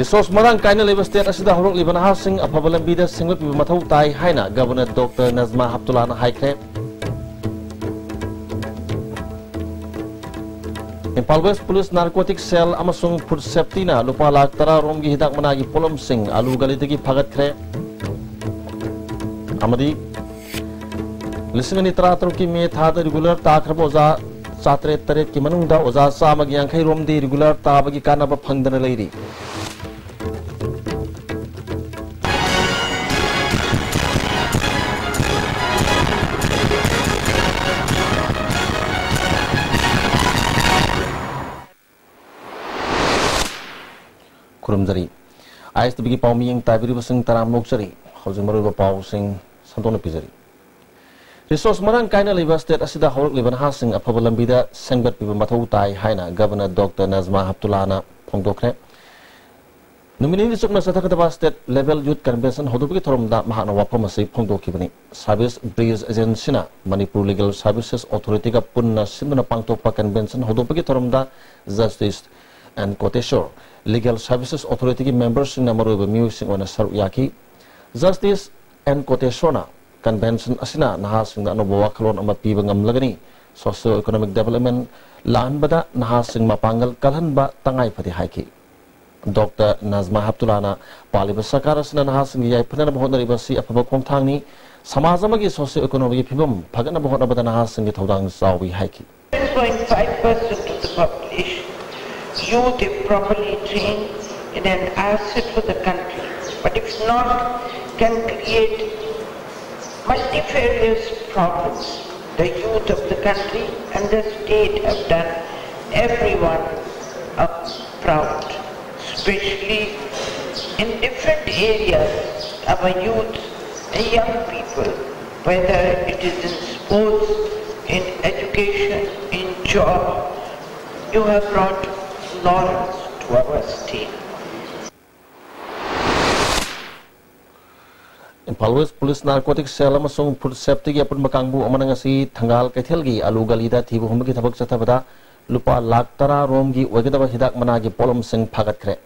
Resource marang kaina leba state asida horok liban housing apabalan bida singwat bi mathau tai haina Governor Dr. Nazma Haptullah na haikre. Impal West Police Narcotics Cell amasung food safety na lupa lakh tara rom gi hidak managi polom sing alu galidagi phagat khre. Amadi lisingani tara ki me thada regular takrabo za satre taret ki manungda oza samag yankhai rom di regular tabagi kana ba phangdana leiri. Kurumjari ais tu bagi paumi yang tabiri basing taram nokjari haujing maru ba pau sing santona pijari resource marang kaina leba state asida horok liban hasing apabalam bida sengbat bi mathau tai haina Governor Dr. Nazma Haptullah na phongdokre nomini sukna sathakata state level youth convention hodobagi thoromda mahana wapam asai phongdokibani service bridge agency na Manipur Legal Services Authority ka punna sinduna pangtokpa convention hodobagi thoromda justice and Koteshwar Legal Services Authority ki members sing namaru ba music ona saru yaki Justice and Koteshwar convention asina naha sing da anobawa khalon ama piba ngamlagani socio economic development lan bada naha sing mapangal kalhan ba tangai phati haiki Dr. Nazma Haptullah na paliba sakara sina naha sing yai phana ba hodari ba si afaba khongthang ni samaj amagi socio economic phibam phagana ba hodna bada naha sing gi thodang sawi haiki 6.5% of the population. Youth, if properly trained, is an asset for the country, but if not, can create multifarious problems. The youth of the country and the state have done everyone proud, especially in different areas. Our youth and young people, whether it is in sports, in education, in job, you have brought laurels to our state. Impal West Police Narcotics Cell amasung food safety gi apun makangbu amana ngasi thangal kaithel gi alu galida thibu humgi thabak chathabada lupa lakh tara rom gi wagidaba hidak managi polom sing phagat khre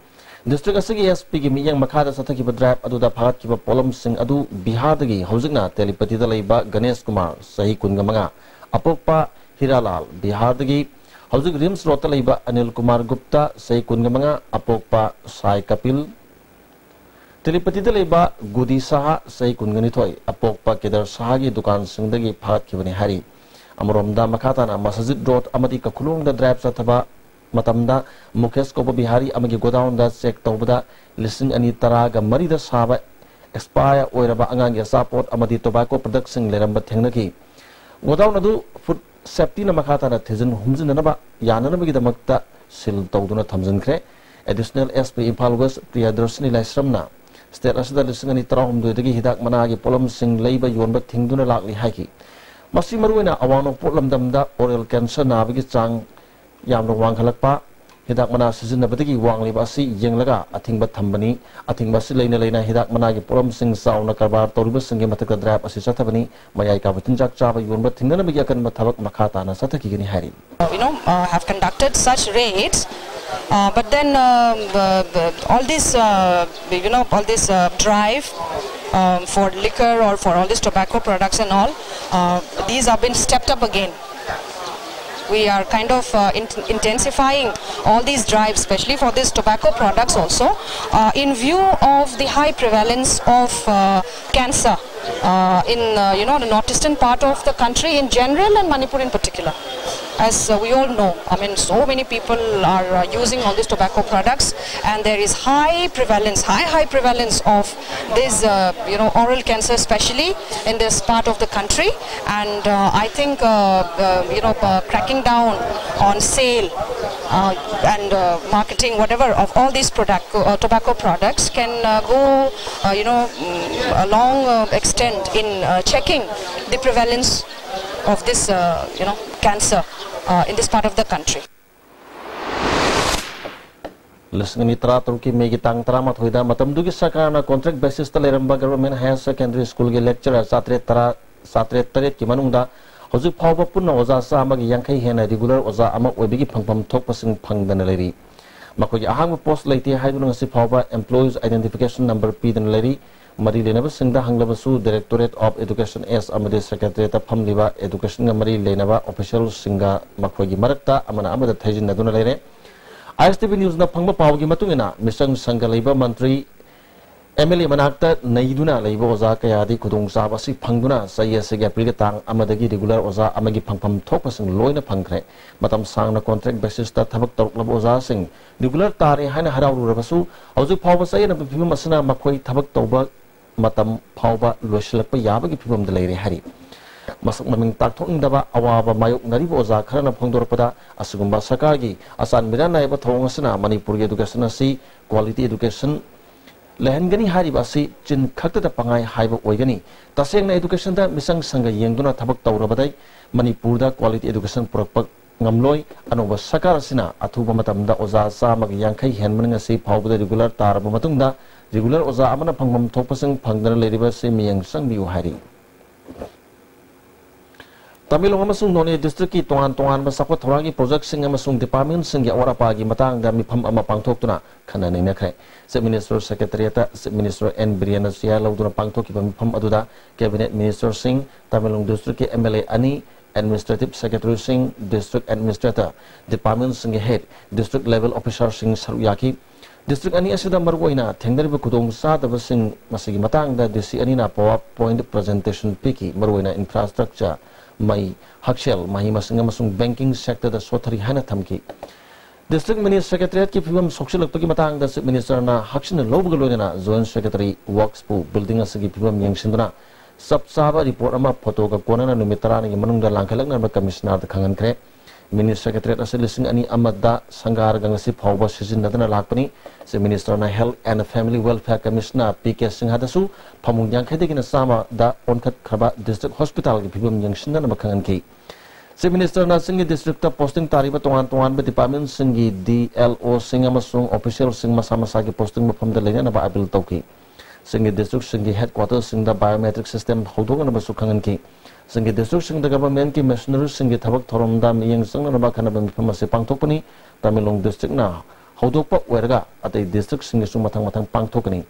district asigi SP gi miyang makhada sathaki drive aduda phagat ki polom sing adu Bihar dagi haujingna telepati da leiba Ganesh Kumar sahi kungamanga apokpa Hiralal Bihar dagi Haujik Rims Rota Leiba Anil Kumar Gupta Sai Kungamanga Apokpa Sai Kapil Telepati Leiba Gudi Saha Sai Kunganitoy Apokpa Kedar Sahagi Dukan Singdagi Phat Kibani Hari Amromda Makatana Masajid Road Amati Kakulung da Drive Sataba Matamda Mukesh Kopa Bihari Amagi Godown da Sek Tobada Lising Ani Taraga Marida Saba Expire Oiraba Angang Support Amati Tobacco Production Leramba Tengnaki Godown Adu Food Safety na makata na tizin humzin na ba yana na bagi damakta sil tawdo na thamzin kre additional SP Impal West Priyadarshini Laisram na state asida lisingani tarahum do dagi hidak managi polom sing leiba yonba thingdu na lakli haiki masi maruina awano polam damda oral cancer na bagi chang yamro wang khalakpa hidak mana sizin na badagi wang liba si yenglaga athingba thambani athingba si leina hidak managi polom sing sauna karbar toriba singe matakta drive asi sathabani mayai ka batinjak chaba yonba thingna na bagi akan mathabak makhata na sathaki gini hari have conducted such raids but then all this drive for liquor or for all these tobacco products and all these have been stepped up again. We are kind of intensifying all these drives, especially for these tobacco products also, in view of the high prevalence of cancer in the northeastern part of the country in general and Manipur in particular. As we all know, I mean, so many people are using all these tobacco products, and there is high prevalence of this, oral cancer, especially in this part of the country. And I think, cracking down on sale and marketing, whatever, of all these tobacco products can go, a long extent in checking the prevalence of this, cancer in this part of the country. Listening mitra Turkey megi tang teramat hoida matam dugi sakana contract basis taleramba government higher secondary school ge lecturer satre taret ki manungda hojik phawba punna oza sa amagi yankai hena regular oza ama oibigi phangpam thokpasing phangdana leri मखोगी अहांग post लेते हाइदुना ngasi phawba employees identification number pidन लेरी मरी लेनब सिंगदा हंगलबसु डायरेक्टोरेट ऑफ एजुकेशन एस अमदे सेक्रेटरीट फमलिबा एजुकेशन मरी लेनबा ऑफिशियल सिंगा मखोगी मरक्ता अमना अमदा थैजिन नदुना लेरे आईएसटीवी न्यूज ना फंगबा पावगी मतुंगिना मिशन संघ लेबा मंत्री एमएलए मनाक्ता नईदुना लेबा ओजा कयादी खुदोंग चाबसी फंगदुना सयसे एप्रिल तांग अमदगी रेगुलर ओजा अमगी फंगफम थोकपसिंग लोइना फंगख्रे मतम सांगना कॉन्ट्रैक्ट बेसिस ता थबक तौरलब ओजा सिंग रेगुलर तारे हाना हराउरुरबसु हौजु फावबा सयना फिबम असना मखोई थबक तौबा मतम फावबा लोइसलकपा याबगी फिबम द लेरे हरि मसक ममिंग ताकथोंगदबा अवाबा मायोक नरिबो ओजा खरना फंगदोरपदा असुगुंबा सरकारगी असान मिरा नायबा थोंगसना मणिपुर एजुकेशन असि क्वालिटी एजुकेशन लहनगनी हारिबासी चिन खक्तदा पंगाई हाइबा ओइगनी तसेंगना एजुकेशन दा मिसंग संग येंगदुना थबक तौरबदै मणिपुर दा क्वालिटी एजुकेशन पुरकपक ngamloi anoba sakar sina athuba matamda oza samag yankhai henman ngasi phawbda regular tarba matungda regular oza amana phangmam thokpasing phangdana leriba se miyang sangbiu hari Tamilong amasung none district ki tongan masakwa thorangi project sing amasung department sing ya orapa gi matang da mifam ama pangthoktuna khana nei nakhre se minister secretariat se minister n briana sia lauduna pangthok ki mifam aduda cabinet minister sing Tamilong district ki MLA ani administrative secretary sing district administrator department sing head district level officer sing saruyaki district ani asida marwoina thengdariba kudong sa da sing masigi matang da dc ani na PowerPoint presentation piki marwoina infrastructure mai hakshel mahi masing amasung banking sector da sothari hana thamki district minister secretariat ki phibam sokshilakpagi matang da minister na hakshin lobgaloina joint secretary works pu building asigi phibam yengsinduna सबसाबा report अमा photo का कोना नुमितरानी की मनुंग दा लांखलक ना commissioner दा खंगन खरे minister secretary असे लिसिंग अनि अमदा संगार गंगसी फावबा सिजिन नदना लाकपनी से मिनिस्टर ना health and family welfare commissioner PK Singh हदसु फमुंग यांखैदे किना सामा दा ओनखत खबा डिस्ट्रिक्ट हॉस्पिटल की फिबम यंगसिन ना खंगन की से मिनिस्टर ना सिंह डिस्ट्रिक्ट ता पोस्टिंग तारीबा तोंगान बे डिपार्टमेंट सिंह की डीएलओ सिंह अमसुंग ऑफिशियल सिंह मसा मसा की पोस्टिंग मफम दा लेना बा अपील तौकी सिंह डिस्ट्रिक्ट सिंह हेडक्वार्टर सिंह दा बायोमेट्रिक सिस्टम होदोगन बसु खंगन की सिंह डिस्ट्रिक्ट सिंह दा गवर्नमेंट की मिशनरी सिंह की थबक थोरम दा मियंग संगन बा खना बम से पांगथोकपनी तमिलोंग डिस्ट्रिक्ट ना होदोकपा ओरगा अतै डिस्ट्रिक्ट सिंह सु मथंग मथंग पांगथोकनी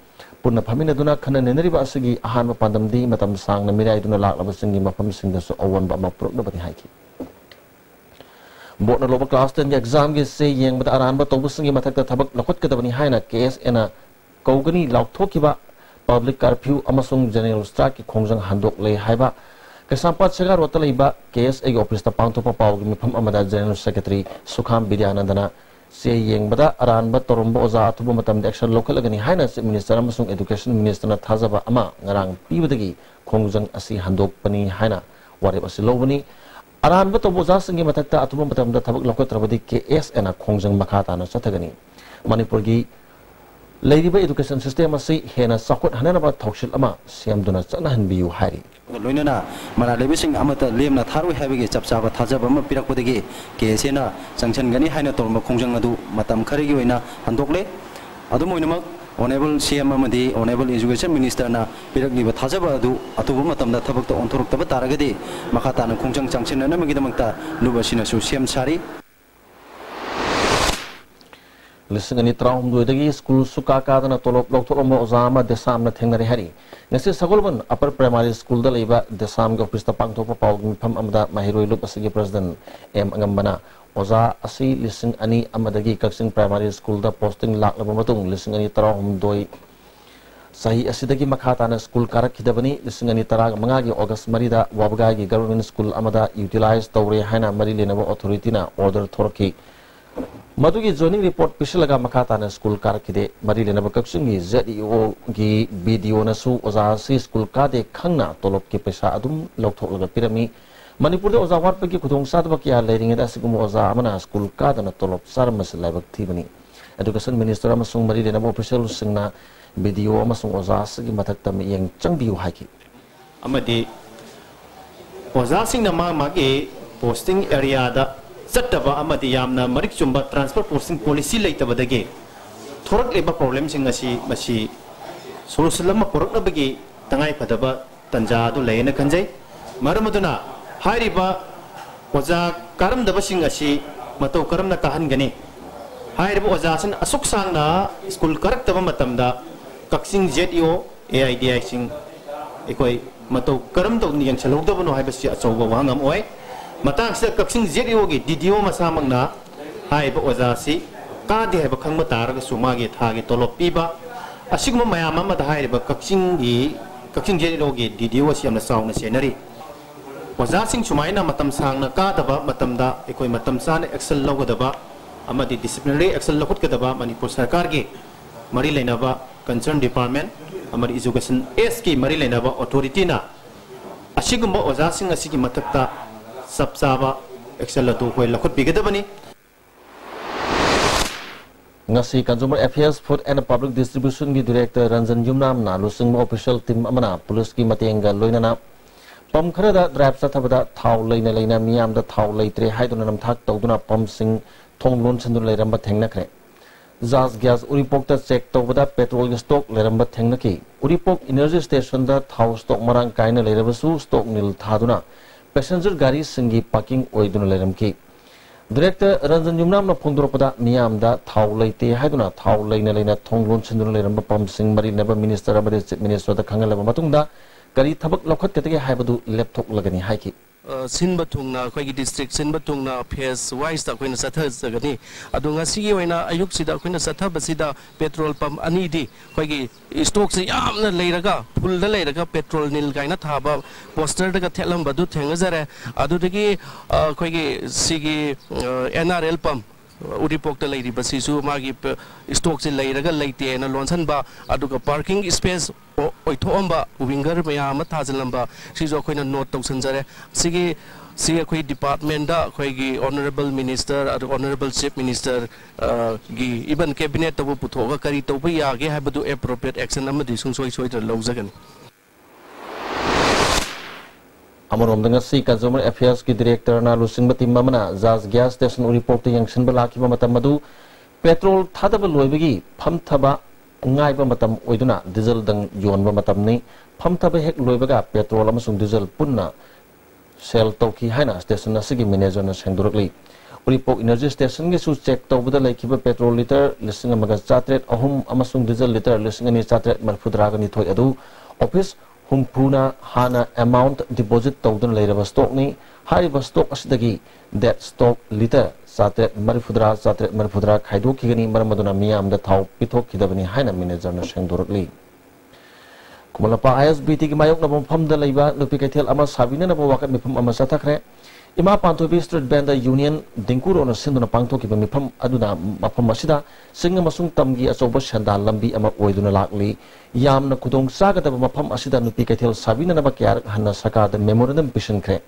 पुन फमिन दुना खना नेनरिबा असगी अहान पांदम दी मतम सांगना मिराइ दुना लाकलब सिंह मफम सिंह दसु अवन बा मप्रोकनबति हाइकी बोर्ड लोबर क्लास 10 के एग्जाम के से येंग बता अरान बा तोबु सिंह मथक थबक लखत कदबनी हाइना केस एना कौगनी लाउथोकिबा पब्लिक कर्फ्यू अमसुंग जनरल स्ट्राइक की खोंजंग हंदोक ले हाइबा केसांपात सगा रोता लेबा केएस ए ऑफिस ता पांगथोपा पावगी मिफम अमदा जनरल सेक्रेटरी सुखाम विद्यानंदना से येंगबदा अरानबा तोरंबा ओजा अथुबा मतम एक्शन लोकल अगनी हाइना से मिनिस्टर अमसुंग एजुकेशन मिनिस्टर ना थाजबा अमा ngarang पीबदगी खोंजंग असि हंदोकपनी हाइना वारेब असि लोबनी अरानबा तोबोजा संगे मथकता अथुबा मतम दा थबक लोकत्रबदी केएस एना खोंजंग मखाता ना चथगनी मणिपुर की लेरिबा एजुकेशन सिस्टम असि हेना सखोट हननबा थौसिल अमा सेमदुना चनहनबियु हारि लोइनना मना लेबिसिंग अमता लेमना थारु हैबगे चपचाबा थाजबा म पिरकपदगी केसेना संगछनगनी हाइना तोरम खोंजंग अदु मतम खरिगी ओइना हंदोकले अदु मोइनमक ऑनेबल सीएम अमदी ऑनेबल एजुकेशन मिनिस्टर ना पिरकलिबा थाजबा अदु अतुबु मतमदा थबक तो ऑनथोरक्तबा तारगदी मखाताना खोंजंग चांगसिनना मगिदमक्ता लुबसिनसु सेम सारी लिसिंग अनि त्राउम दुइदगी स्कूल सुका कादना तोलोप लौथोलम ओजामा देसामना थेंगनरि Hari ngasi sagolban upper primary school da leiba desam ga office ta pangthopa pawgi pham amda mahiroi lup asigi president m angambana oza asi lising ani amadagi kaksing primary school da posting lak laba matung lising ani त्राउम doi sahi asidagi makhata na school karak khidabani lising ani taraga mangagi august mari da wabga gi government school amada utilize tawre haina mari lenaba authority na order thorki मधुगी joining report पिसलगा मखाताना school कारखिदे मरी लेनब कक्सिंगी JDO गी video नसु ओजा सी school कादे खंगना तोलोप के पैसा अदुम लौथोलगा पिरमी मणिपुर दे ओजा वाट पगी खुदोंग सादबा किया लेरिंगे दा सिगुम ओजा अमना स्कूल कादना तोलोप सारमस लाइबक थीबनी एजुकेशन मिनिस्टर अमसुंग मरी लेनब ऑफिशियल सिंगना वीडियो अमसुंग ओजा सगी मथकता में यंग चंगबियु हाइकी अमदी ओजा सिंगना मागे पोस्टिंग एरिया दा चट्टबा अमदी यामना मरिक चुंबा ट्रांसफर पोस्टिंग पॉलिसी लेतबदगे थोरक लेबा प्रॉब्लम सिंग असि मसी सोल्यूशन लम पुरकनबगी तंगाई फदबा तंजा दु लेना खंजै मरमदुना हारिबा ओजा करम दबसिंग असि मतौ करमना कहनगनी हाइब ओजासन असुक सांगना स्कूल करक्तब मतमदा कक्सिंग ZEO AIDI सिंग एकोई मतौ करम तो नियंग चलौदबनो हाइबसी अचौब वांगम ओय मतंग से कक्सिंग ZEO गी DDO मसामंगना हाइब ओजासी कादे हाइब खंग मतारग सुमागे थागे तोलो पीबा असिगम मयाम अमद हाइब कक्सिंग ZEO गी DDO सियमना साउना सेनरी ओजासिंग सुमाइना मतम सांगना कादबा मतमदा एकोई मतम सान एक्शन लौगदबा अमदी डिसिप्लिनरी एक्शन लौगदबा मणिपुर सरकार गी मरी लेनाबा कंसर्न डिपार्टमेंट अमर एजुकेशन एस की मरी लेनाबा अथॉरिटी ना असिगुम ओजासिंग असिगी मतकता सबसाबा एक्शन लतु कोई लखुत बिगदबनी ngasi consumer affairs food and public distribution gi director Ranjan Yumnam na lusing official team amana police ki matenga loinana pam khara da drive sathabada thau leina miyam da thau leitre haiduna nam thak tawduna pam sing thong lon chandun leiramba thengna khre jas gas uripok ta check tawbada petrol stock leiramba thengna ki uripok energy station da thau stock marang kaina leirabasu stock nil thaduna passenger gari singi parking oiduna leiram ki Director Ranjan Yumnam na phongdoropada miyam da thau leite haiduna thau leina thonglon chanduna leiramba pam sing mari neba minister abade chief minister da khangalaba matungda gari thabak lokhat ketege haibadu laptop lagani haiki sinba thungna khoi gi district sinba thungna phase wise ta khoina satha jagani adunga sigi hoina ayuk sida khoina satha basida petrol pump ani di khoi gi stock se yamna leiraga full da leiraga petrol nil kaina thaba poster daga thelam badu thenga jare adu dagi khoi gi sigi NRL pump uripok ta leiri basisu magi stock se leiraga leite na lonsan ba aduga parking space oithomba winger mayam thajlamba sijo khoina note tawsanjare sigi khoi department da khoi gi honorable minister adu honorable chief minister gi even cabinet tabu puthoga kari tawba yage habadu appropriate action amadi sungsoi soidra lawjagani Amarom dengan si consumer affairs ki director na lusing batim mamana jas gas station report te yang sin balaki ba matam madu petrol thadaba loibagi pham thaba ngai ba matam oiduna diesel dang yon ba matam ni pham thaba hek loibaga petrol amasung diesel punna sell tawki haina station asigi manager na sengdurakli uripok energy station ge su check tawbada laikiba petrol liter lising amaga chatret ahum amasung diesel liter lising ani chatret marfudraga ni thoi adu office Humpuna hana amount deposit tawdun leiraba stock ni hariba stock asidagi that stock liter satret marifudra khaido kigani maramaduna miyam da thau pithok kidabani haina manager na sengdorakli kumalapa ISBT ki mayok na pam da leiba lupi kaithel ama sabina na wakat mipam ama sathakre ima pantobi street band union dingkuro na sinduna pangtho ki mipam aduna mapam asida singa masung tamgi asoba shandal lambi ama oiduna lakli yamna kudong sagadaba mapam asida nupi kaithel sabina na ba kyar hanna sakada memorandum pishin kre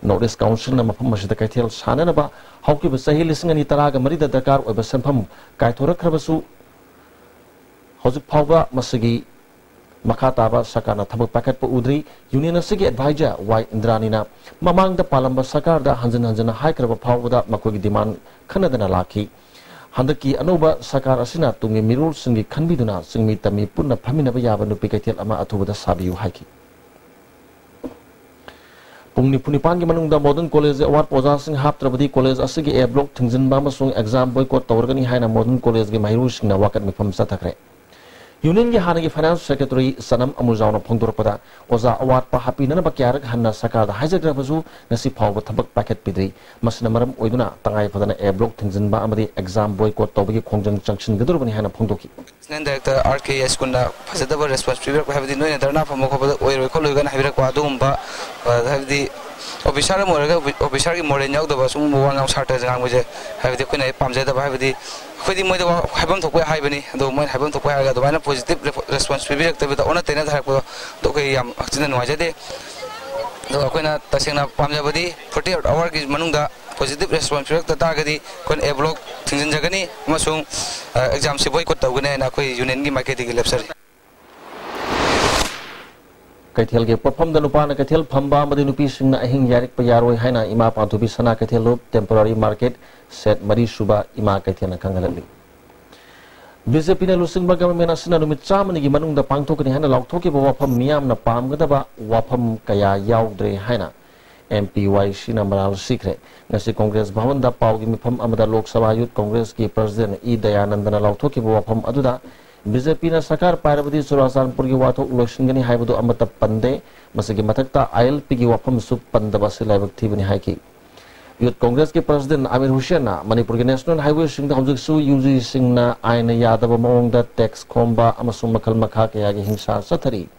notice council na mapam asida kaithel sana na ba hauki ba sahi lisingani taraga marida dakar oiba sanpham kaithora khrabasu hojik phawba masigi Makataba sakana thabak paket pa udri union asigi advisor Y Indranina mamang da palamba sakar da hanjana hai kraba phawda makogi demand khanadana laki handaki anoba sakar asina tungi mirul singi khanbiduna singmi tami punna phamina ba yaba nupi kaithel ama athuba sabiu haiki pungni punipan gi manung da modern college award poja sing haptrabadi college asigi a block thingzin ba masung exam boycott tawrgani haina modern college gi mahiru singna wakat mifam sathakre Union gi hanagi finance secretary Sanam Amujawna phongdorpada oza award pa hapina na bakyarak hanna sakar da hijagra bazu nasi phawba thabak packet pidri masna maram oiduna tangai phadana a block thingzin ba amadi exam boycott tawbagi khongjang junction gadurubani hana phongdoki Snen director RKS kunna phajadaba response private habdi noina darna phamo khobada oiroi kholugan habira kwa dumba habdi officer moraga officer gi moren yaw daba sum wangam sarta jang buje habdi kunna pamje daba habdi khodi moi da habam thokwe haibani do moi habam thokwe haga do bana positive response private tabita ona tena thak ko do ke yam accident noja de do koina tasena pamja badi 48 hour gi manungda positive response private ta gadi kon a block thingin jagani amasung exam se boycott tawgane na koi union gi market gi lepsari Kaithel ge perform da nupana kaithel phamba madi nupi singna ahing yarik pa yaroi haina ima panthubi sana kaithel lop temporary market set mari suba ima kaithel na kangalali BJP na lusing ba government asina numit chamani gi manung da pangthokani haina laukthok ki wafam miyam na pam gada ba wafam kaya yaudre haina MPYC na maral sikre ngasi Congress Bhavan da paugi mifam amada Lok Sabha Youth Congress ki President E Dayanandana lauthoki wafam aduda BJP na sarkar pairabadi Churachandpur gi wathok loisingani haibadu amata pande masigi mathakta ILP gi wafam su pandaba silaibak thibani haiki Youth Congress ke President Amir Hussain na Manipur ke National Highway singda hamjik su UG singna aina yadaba maongda tax khomba amasung makhal makha kaya gi hingsa sathari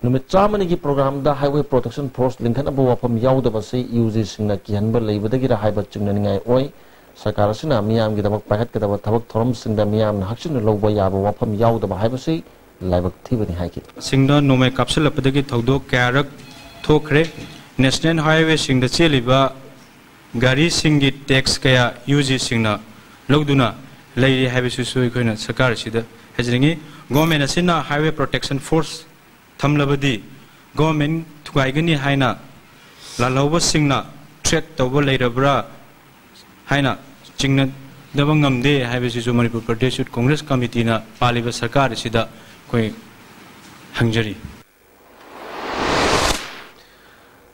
numit chamani gi program da Highway Protection Force linkan abu wafam yaudaba se UG singna kihanba leibadagi ra haiba chingna ningai oi sarkar asina miyam gi damak pahat kadaba thabak thoram singda miyam na haksin loba yaba wafam yaudaba haiba se laibak thibani haiki singda nomai kapsel apadagi thodok kyarak thokre National Highway singda cheliba Gari singi tax kaya UG singna logduna lady highway susu koina sakar sida hajringi government asina Highway Protection Force thamlabadi government thugaigani haina lalawa singna threat tawba leirabra haina chingna dabangamde highway susu Manipur Pradesh Youth Congress Committee na paliba sakar sida koi hangjari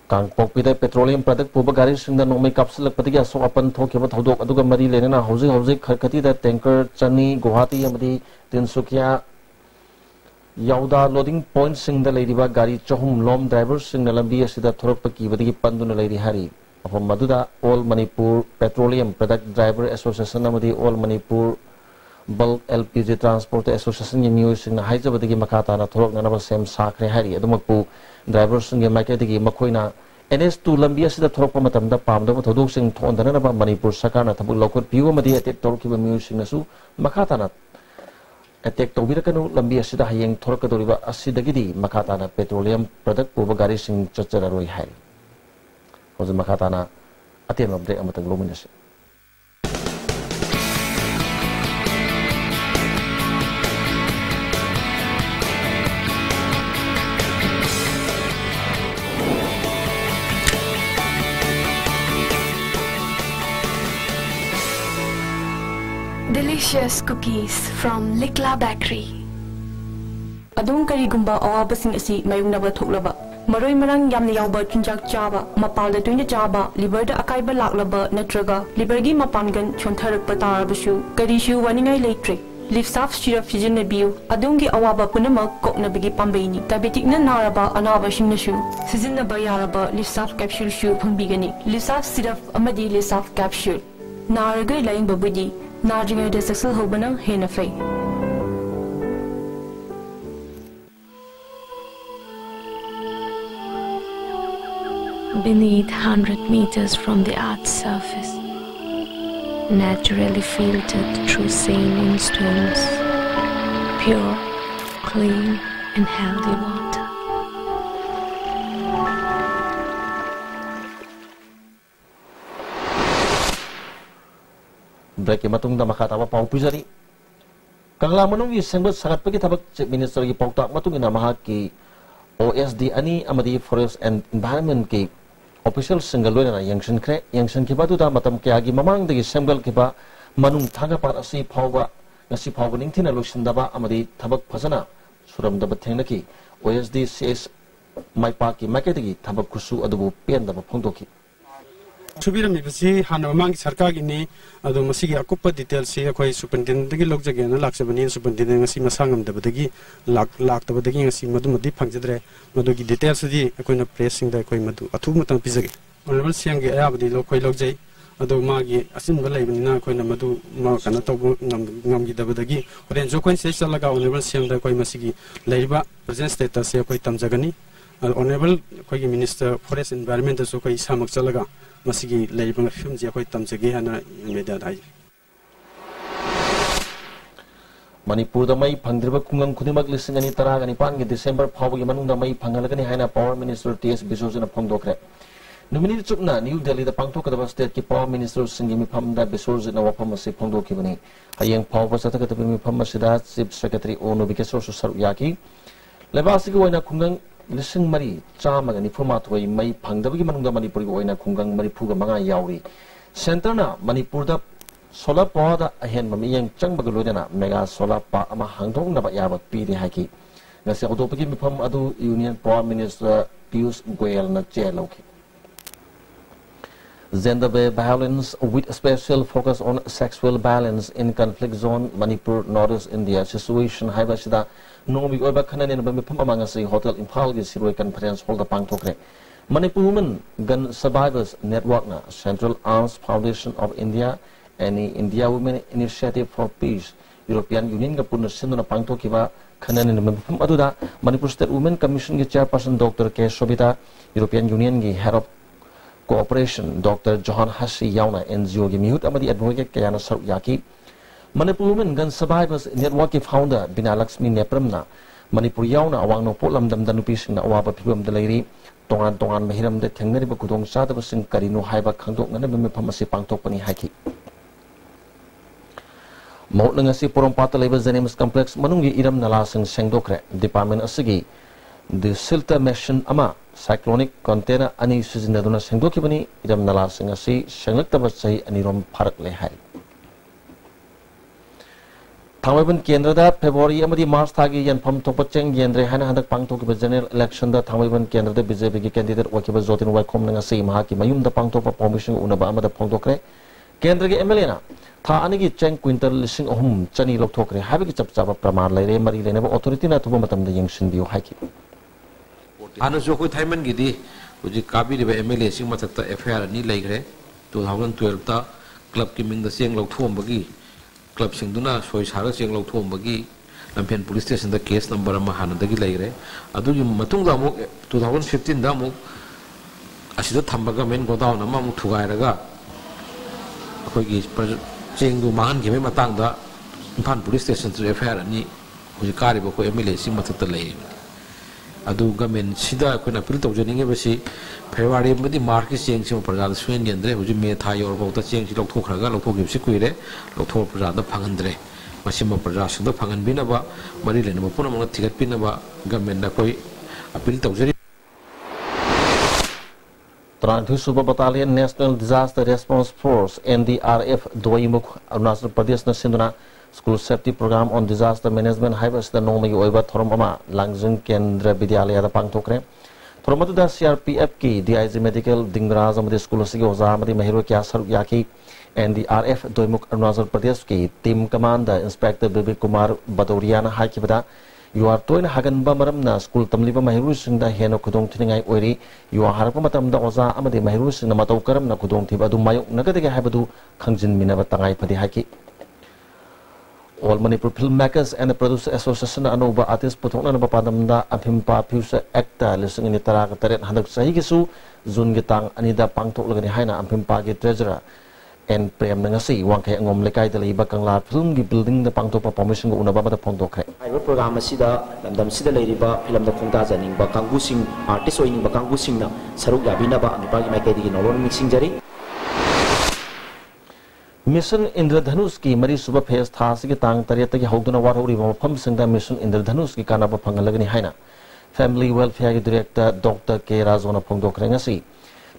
Kangpok pida petroleum product puba gari singda nomai kapsul patigi asok apan thokiba thodok aduga mari lenena hauji kharkati da tanker chani Guwahati amadi Tinsukia yauda loading point singda leidiba gari chahum lom driver singna lambi asida thorakpa kibadigi panduna leidi hari apam maduda All Manipur Petroleum Product Driver Association amadi All Manipur Bulk LPG Transport Association ye miyo singna haijabadigi makata na thorok nanaba sem sakre hari adumakpu driver singe maiketigi makoina NS2 lambi asida thorokpa matamda pamdaba thodok sing thondanaba Manipur sarkarna thabuk lokot piu amadi attack torkiba miyo singnasu makata na attack tobirakanu lambi asida hayeng thorokadoriba asidagidi makata na petroleum product puba gari sing chachararoi hai hoje makata na atem update amatang lominasi Delicious cookies from Likla Bakery. Adung karigumba awabasing asi mayungnaba thoklaba maroi marang yamna yawba chunjak chaba mapalda tuina chaba liver da akaiba laklaba natraga liver gi mapangan chontharakpa tarabasu karishu waningai leitre Lifsaf syrup sijinabiu adungi awaba punamak koknabigi pambaini diabetic na naraba anaba shingnasu sizinaba yaraba Lifsaf capsule shu phangbigani Lifsaf syrup amadi Lifsaf capsule naragai laing babudi Narjinga de successful hobana henafai. Beneath 100 meters from the Earth's surface, naturally filtered through saline stones, pure, clean and healthy water. Break matung da makata apa pau pujari kangla manung gi sembut sangat pagi tabak Chief Minister gi pautak matung ina mahaki OSD ani amadi Forest and Environment ki official single na yangshan ki batu da matam kya gi mamang de gi sembal ki ba manung thaga par asi phawba ngasi phawba ningthina loisindaba amadi tabak phasana suram da bathengna ki OSD says mai pa ki market gi tabak kusu adubu pen da phongdoki Subiram ibasi hana mang sarkar ini adu masih akupa detail si akoi superintendent dagi log jage na laksabani superintendent ngasi masangam da badagi lak da badagi ngasi madu madi phangjadre madu gi detail sidi akoi na pressing da akoi madu athu matang pizage honorable siang ge ayabadi lo koi log jai adu magi asim ba laibani na akoi na madu ma kana to ngam gi da badagi oren jo koi se salaga honorable siang da akoi masigi laiba present status se akoi tamjagani honorable akoi gi minister forest environment da so koi samak chalaga masigi laibang film ji akoi tamjage hana media dai Manipur da mai phangdriba kungang khudimak lisingani taragani pan gi December phawgi manung da mai phangalagani haina Power Minister TS Bisojana phongdokre numini chupna New Delhi da pangthokadaba state ki Power Minister singi mifam da Bisojana wafam ase phongdokibani hayeng phawba chathakatabi mifam asida Chief Secretary Ono Bikesor Saru yaki lebasi gi waina kungang Lising mari chama gani format way may pangdabagi manungda Manipur gi oina kungang Manipur ga mga yauri center na Manipur da solar power da ahen mamiyang changbagalo na mega solar pa ama hangdong na ba yabak pili haki ngasi autopagi mifam adu Union Power Minister Piyush Goyal na chelaw ki Gender-based violence with special focus on sexual violence in conflict zone Manipur, Northeast India situation haibasida nomi oiba khanan ba mifam amangasi hotel Imphal gi siroi conference hall da pangthokre. Manipur Women Gun Survivors Network na Central Arms Foundation of India and India Women Initiative for Peace European Union ga punna sinduna pangthokiba khanan ba mifam aduda Manipur State Women Commission gi chairperson Dr. K. Shobita, European Union gi head of Cooperation Dr. Johan Hashi Yauna NGO gi mihut amadi advocate kayana saruk yaki. Manipur Women Gun Survivors Network ki founder Bina Lakshmi Nepramna Manipur Yauna awang no polam dam danupi sing na awaba phibam dalari tongan mahiram de thengnari ba kudong sadaba sing karino haiba khangdok ngana bem phamasi pangtokpani haiki. Maut ngasi Porompata Labor Zenems Complex manungi iram nala sing sengdokre department asigi the silta mission ama cyclonic container ani sizinaduna sengdokibani iram nala sing asi senglakta sai anirom pharak le hai. Thangwaiban Kendra da February amadi March thagi yanpham thokpa cheng yendre hana handak pangthokiba general election da Thangwaiban Kendra da BJP gi candidate wakiba Zotin Waikhom ngasi mahaki mayum da pangthokpa permission unaba amada phongdokre Kendra gi MLA na tha anigi cheng quintal lising ohum chani lokthokre habigi chapchaba praman laire mari lene ba authority na thuba matam da yengsin biu haiki. Ana jo koi thaiman gi di uji kabi de MLA sing mathakta FIR ni leigre 2012 ta club ki ming da seng lokthom bagi club sing duna soi sara seng lokthom bagi lampian police station da case number ama hana da gi leigre adu gi matung da mo 2015 da mo asida thambaga men godown ama mu thugai raga koi gi cheng du man gi me matang da Imphal police station to FIR ni uji kari ba ko MLA sing mathakta lei adu gamen sida ko na appeal tawjaninge basi February madi March ki cheng sim prajal suen gendre huji me tha yor ba ta cheng si lokthokraga lokthogib si kuire lokthor praja da phangandre masima praja sida phangan bina ba mari lene ba puna manga thigat pina ba gamen da koi appeal tawjari Suba Battalion National Disaster Response Force NDRF Doimuk Arunachal Pradesh na sinduna School Safety Program on Disaster Management Haibas da Nomagi Oiba Thorom Ama Langjung Kendra Vidyalaya da Pangtokre Thoromatu da CRPF ki DIG Medical Dingraj amadi School Sigi Oza amadi Mahiro Kya Saruk Yaki NDRF Doimuk Arunachal Pradesh ki Team Commander Inspector Bibir Kumar Badoriana Haikibada You are toin hagan ba maram na school tamliba mahiru sing da heno kudong thiningai oiri you are harpa matam da oza amadi mahiru sing na matau karam na kudong thiba du mayok nagadege haibadu khangjin minaba tangai phadi haki. All Manipur Filmmakers and the Producer Association Anuba Artist Puthokna na bapadam da Aphimpa Future Actor lising ini tara kataret handak sahi gisu zun gitang anida pangtok lagani haina Aphimpa gi treasurer and prem ngasi wangkai ngom lekai da liba kangla film gi building da pangtok permission go unaba da pongtok kre ai program asida lamdam sida leiriba film da khongta janing ba kanggu sing artist oining ba kanggu sing na saruk gabina ba anipa gi makai digi nolon mixing jari Mission Indradhanush ki mari suba phase thas ki tang tariat ki hauduna war hori ba pham singda Mission Indradhanush ki kana ba phangalagani haina Family Welfare ki Director Dr. K. Razona phongdok ngasi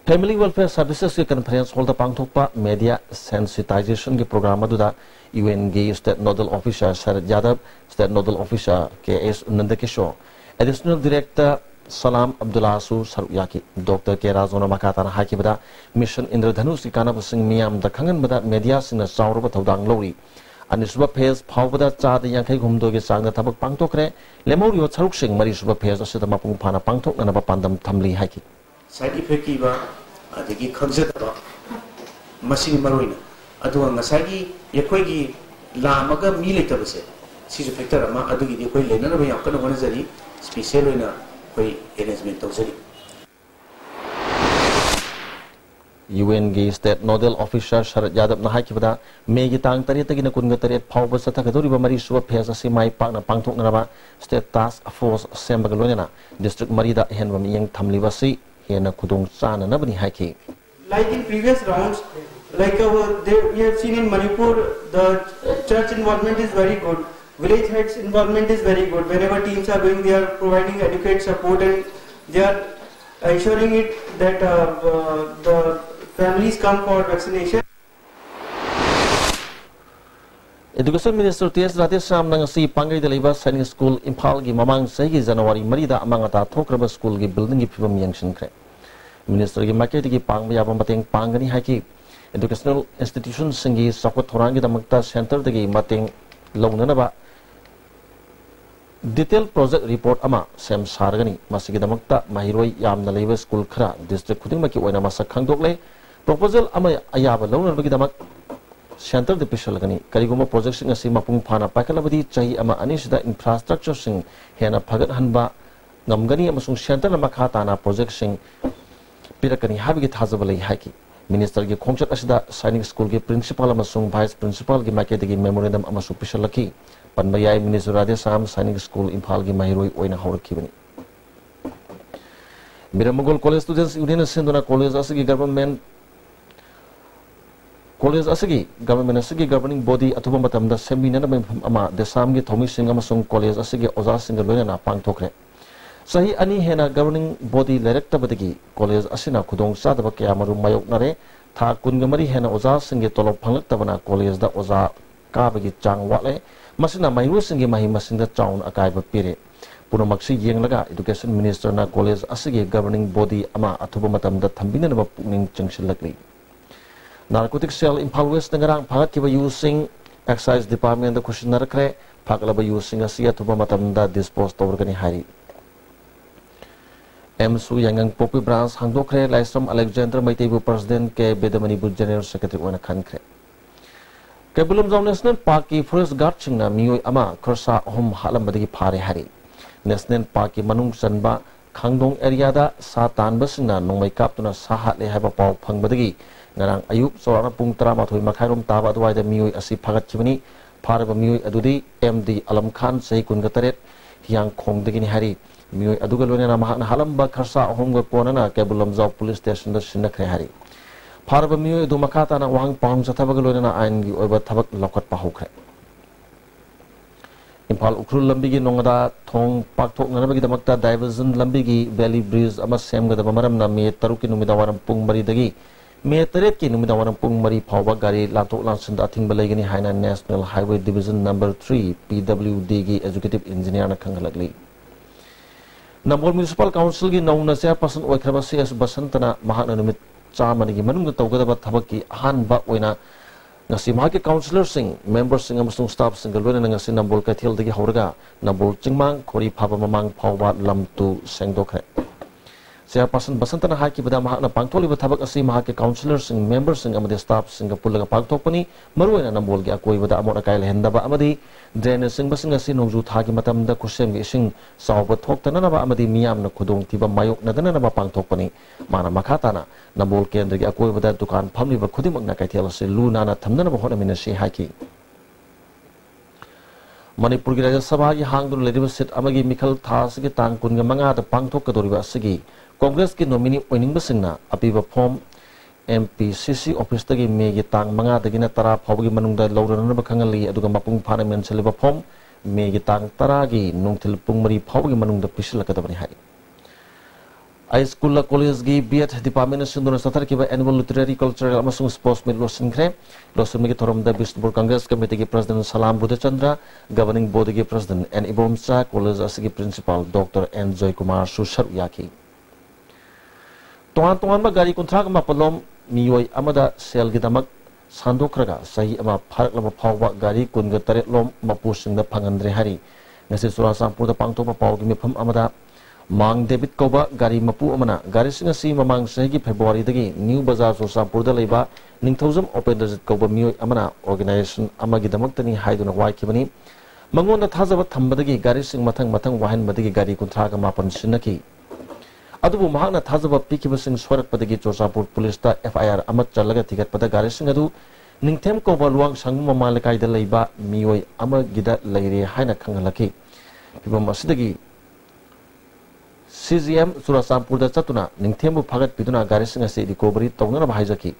Family Welfare Services ki conference hall da pangthokpa media sensitization ki program aduda UN gi State Nodal Officer Sharad Yadav State Nodal Officer K.S. Nandakishore Additional Director Salam Abdullah Su Saruyaki Dr. K. Razona Makatana Hakibada Mission Indradhanush ki kana basing miyam da khangan bada media sing na chawruba thodang lori anisba phase phawbada cha da yankai gumdo ge sang da thabak pangtokre lemori charuk sing mari suba phase asida mapung phana pangthok na ba pandam thamli haki side effect ki ba adagi khanjat ba masing maroina adu ngasagi yakoi gi lamaga mi letabase si factor ama adagi di koi lena ba yakana wana jari special oina koi arrangement tawjari UN gi State Nodal Officer Sharad Yadav na hakibada megi tang tari tagi na kunga tari phawba satha kadori ba mari suba phase asi mai pak na pangthok na ba State Task Force semba galona district marida hen bam yang thamli basi hena kudong chana na bani haki like in previous rounds like we have seen in Manipur the church involvement is very good village heads involvement is very good whenever teams are going they are providing adequate support and they are ensuring it that the families come for vaccination. Education Minister T.S. Radhesam nangasi pangai daliba Sainik School Imphal gi mamang sahi January marida amangata thokraba school gi building gi phibam yangshin kre minister gi market gi pang ya ba mateng pang gani hai ki educational institution singi sakot thorang gi damakta center dagi mateng launa ba detail project report ama sem sargani masigi damakta mahiroi yamna leiba school khara district khuding maki oina masak khangdok le proposal ama ayaba launa bagi damak center de pishal gani kariguma project sing asi mapung phana pakalabadi chahi ama anisida infrastructure sing hena phagat hanba ngamgani amasung center na makha tana project sing pirakani habigi thazaba lei haiki minister gi khongchat asida sainik school gi principal amasung vice principal gi market gi memorandum amasu pishalaki panbayai minister radesam sainik school imphal gi mahiroi oina haurakibani miramagol college students union senduna college asigi government college asigi government asigi governing body atuba matamda semina na ama desam gi thomi sing amasung college asigi oza singa loina na pangthokre sahi ani hena governing body director badagi college asina khudong sadaba kya maru mayok nare tha kungamari hena oza singe tolop phanglak tabana college da oza ka bagi chang wale masina mairu singe mahi masinda chaun akai ba pire punomaksi yenglaga education minister na college asigi governing body ama atuba matamda thambina na pukning chingsilakli narcotic cell Imphal West ngarang phagat kiba using excise department da question narakre phaglaba using asia atuba matamda dispose tawrgani hari MSU Yangang Popi branch hangdokre Laisram Alexander Maiteibu president ke Bedamanibu general secretary wana khankre ke Bulumjong National Park ki forest guard chingna miyoi ama khorsa hom halam badagi phare hari National Park ki manung sanba khangdong area da sa tanba singna nongmai kaptuna sahat le haiba paw phangbadagi ngarang ayuk sorana pung 13 makhairom taba adwaida miyoi asi phagat chibani pharaba miyoi adudi MD Alam Khan sahi kungatare hiang khongdagi ni hari miyoi aduga loina mahakna halamba kharsa ahomga ponana Kebulamjau police station da sinakre hari pharaba miyoi du makata na wang pang sathabaga loina ain gi oiba thabak lokhat pahukre Imphal ukrul lambi gi nongada thong pakthok nganabagi damakta diversion lambi gi valley bridge ama semga da maram na me taruki numida waram pung mari dagi me taret ki numida waram pung mari phawba gari latok lansin da athing balai gani haina National Highway Division number 3 PWD gi executive engineer na khangalagli Nambol Municipal Council gi nauna chairperson oikraba CS Basantana mahakna numit chamani gi manung tawgadaba thabaki ahanba oina ngasi mahaki councillor sing members sing amasung staff sing galwena ngasi Nambol Kaithel dagi hauraga Nambol Chingmang khori phaba mamang phawba lamtu sengdokre chairperson Basantana haki bada mahakna pangtholiba thabak asi mahaki councillor sing members sing amade staff sing pulaga pangthokpani maruena Nambol gi akoi bada amona kail hendaba amadi drainage sing basing asi nongju thagi matamda kusem gi sing sawba thoktana na ba amadi miyam na khudong tiba mayok nadana na ba pangthokpani mana makhatana Nambol kendra gi akoi bada dukan phamliba khudimak na kaithel ase luna na thamna na ba hona minasi haki Manipur gi Rajya Sabha gi hangdun lediba sit amagi mikhal thas gi tang kunga manga da pangthok ka doriba asigi Congress ki nominee oining basingna apiba form MPCC office tagi me gi tang manga dagina tara phawgi manungda lawrana ba khangali aduga mapung phana men seliba form me gi tang tara gi nungthil pungmari phawgi manungda pisilakadabani hai I school la college gi BEd department sinduna sathar kiba annual literary cultural amasung sports meet losinkhre losin gi thorom da Bisnupur Congress committee gi president Salam Budachandra governing board gi president and Ibomsa college asigi principal Dr. N Joy Kumar Sushar Yaki Tuan ba gari kontrak ma palom miyoi amada sel gi damak sandokraga sahi ama pharak lama phawba gari kunga taret lom mapusingda phangandre hari ngasi Surasampur da pangtokpa pawgi mifam amada mang David Koba gari mapu amana gari singa si mamang sahi February dagi New Bazaar Surasampur da leiba ningthaujam open digit Koba miyoi amana organization amagi damak tani haiduna wai kibani mangon da thajaba thambadagi gari sing mathang wahan badagi gari kontraga mapan sinaki adubu mahakna thajaba pikibasing swarak padagi Surasampur police ta FIR amat chalaga thigat pada gari sing adu ningthem Koba luang sangum mamalakai da leiba miyoi amagida leire haina khangalaki pibam asidagi CGM Surasampur da chatuna ningthembu phagat piduna gari sing ase recovery tawna ba haijaki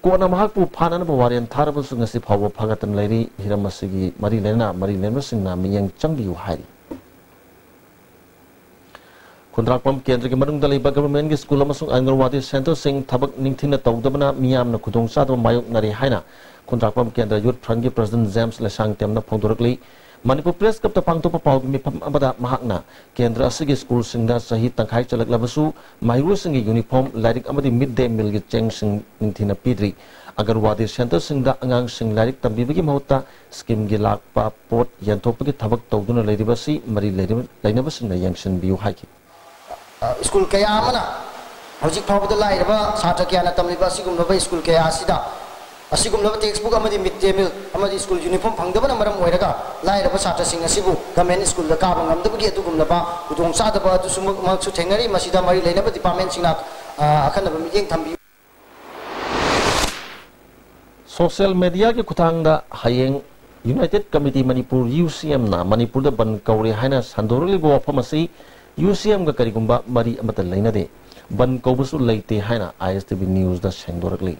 kona mahakpu phana ba warian tharaba sing ase phawba phagatan leiri hiram asigi mari lena singna miyang changbiu hairi Kontrakpam kendra ki manung dalai government ki school amasung Anganwadi center sing thabak ningthina tawdabana miyamna khudong sadaba mayok nari haina kontrakpam kendra youth front ki president James Lesang temna phongdorakli Manipur Press Club pangtop paw mi pham abada mahakna kendra asigi school singda sahi tangkhai chalak labasu mahiru singi uniform lairik amadi midday meal gi cheng sing ningthina pidri agarwadi center singda angang sing lairik tambibagi mahutta scheme gi lakpa pot yanthopagi thabak tawduna leiribasi mari leinabasingna yangsin biu haiki school kaya amana hojik phawda lairaba satra kya na tamliba sigumba school kaya asida asigumba textbook amadi midday meal amadi school uniform phangdabana maram oiraga lairaba satra sing asibu government school da ka bangamdabagi adugumlaba kudong sadaba adusumuk maksu thengnari masida mari leinaba department singna akhanaba mijeng thambi social media ke kutangda hayeng United Committee Manipur UCM na Manipur da ban kauri haina sandorli bo phamasi UCM ga karigumba mari amata leinade ban kaubusu leite haina ISTV news da sengdorakli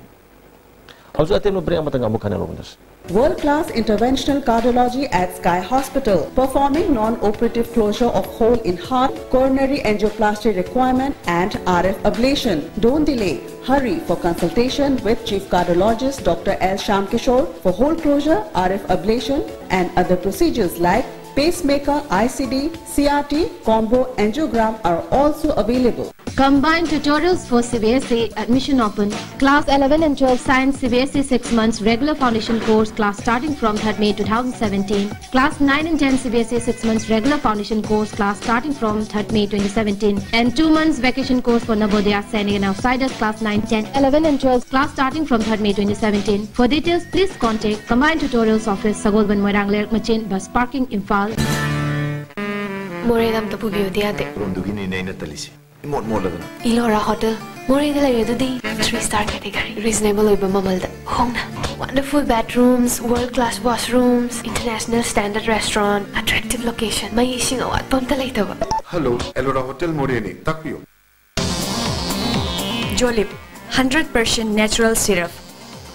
also atem bre amata ngamukana logundas World-class interventional cardiology at Sky Hospital, performing non-operative closure of hole in heart, coronary angioplasty requirement and RF ablation. Don't delay. Hurry for consultation with Chief Cardiologist Dr. L. Shamkishore for hole closure, RF ablation and other procedures like pacemaker, ICD, CRT, combo angiogram are also available. Combined tutorials for CBSE admission open. Class 11 and 12 Science CBSE 6 months regular foundation course class starting from 3rd May 2017. Class 9 and 10 CBSE 6 months regular foundation course class starting from 3rd May 2017. And 2 months vacation course for Navodaya Sainik and Outsiders class 9, 10, 11 and 12 class starting from 3rd May 2017. For details, please contact Combined Tutorials Office, Sagolban Moirang Lerk Machin, Bus Parking, Imphal. Moredam tapu biodiate. Romdugini nena talisi. Imot moladana. Ilora Hotel. Moreda layududi 3-star category. Reasonable oiba mamalda. Hongna. Wonderful bedrooms, world-class washrooms, international standard restaurant, attractive location. May ising awat pamta laitaba. Hello, Elora Hotel Moreni. Takpiyo. Jolip 100% natural syrup.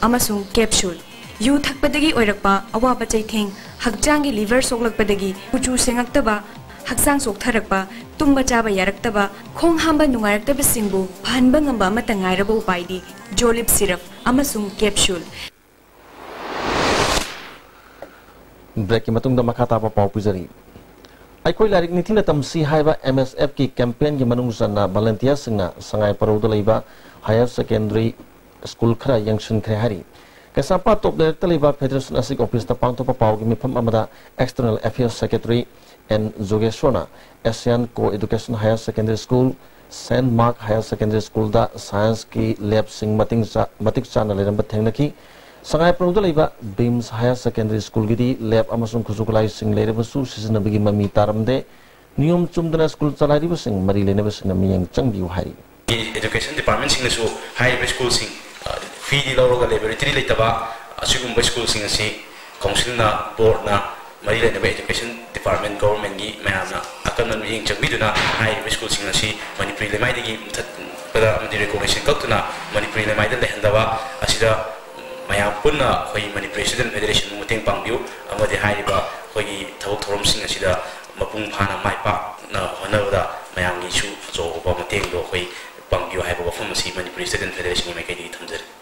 Amasung capsule. Yu thakpadagi oirakpa awaba chaitheng hakjangi liver soklakpadagi uchu sengaktaba haksang soktharakpa tumba chaba yaraktaba khong hamba nungaraktaba singbu phanba ngamba amata ngairaba upaidi Jolip syrup amasung capsule. Break matungda makata pa pau pujari aikoi larik nithina tamsi haiba MSF ki campaign gi manungsanna volunteer singna sangai parouda leiba higher secondary school khara yangshin khre hari Kasapa top director liba Federation Asik Office ta pangto pa pau gi mifam amada External Affairs Secretary and Zogeshona Asian Co-Education Higher Secondary School St. Mark Higher Secondary School da science ki lab sing matik chana leramba thengnaki sangai prauda liba Beams Higher Secondary School gidi lab amasung khusukulai sing lerbasu sisinabagi mami taramde niyom chumdana school chalai sing mari lenaba sing miyang changbiu hari Education Department sing su high school sing fee di loroga laboratory laitaba asigumba school sing asi council na board na mari lenaba education department government gi mayamna akan miyang changbiduna high school sing asi Manipuri lemai digi pada amdi recognition kaktuna Manipuri lemai da lehandaba asida mayam punna khoi Manipuri Student Federation muteng pangbiu amadi high ba khoi thawuk thorom sing asida mapung phana maipa na honawda mayam gi chu zo ba muteng do khoi pangbiu hai ba famasi Manipuri Student Federation mai kai di thamjare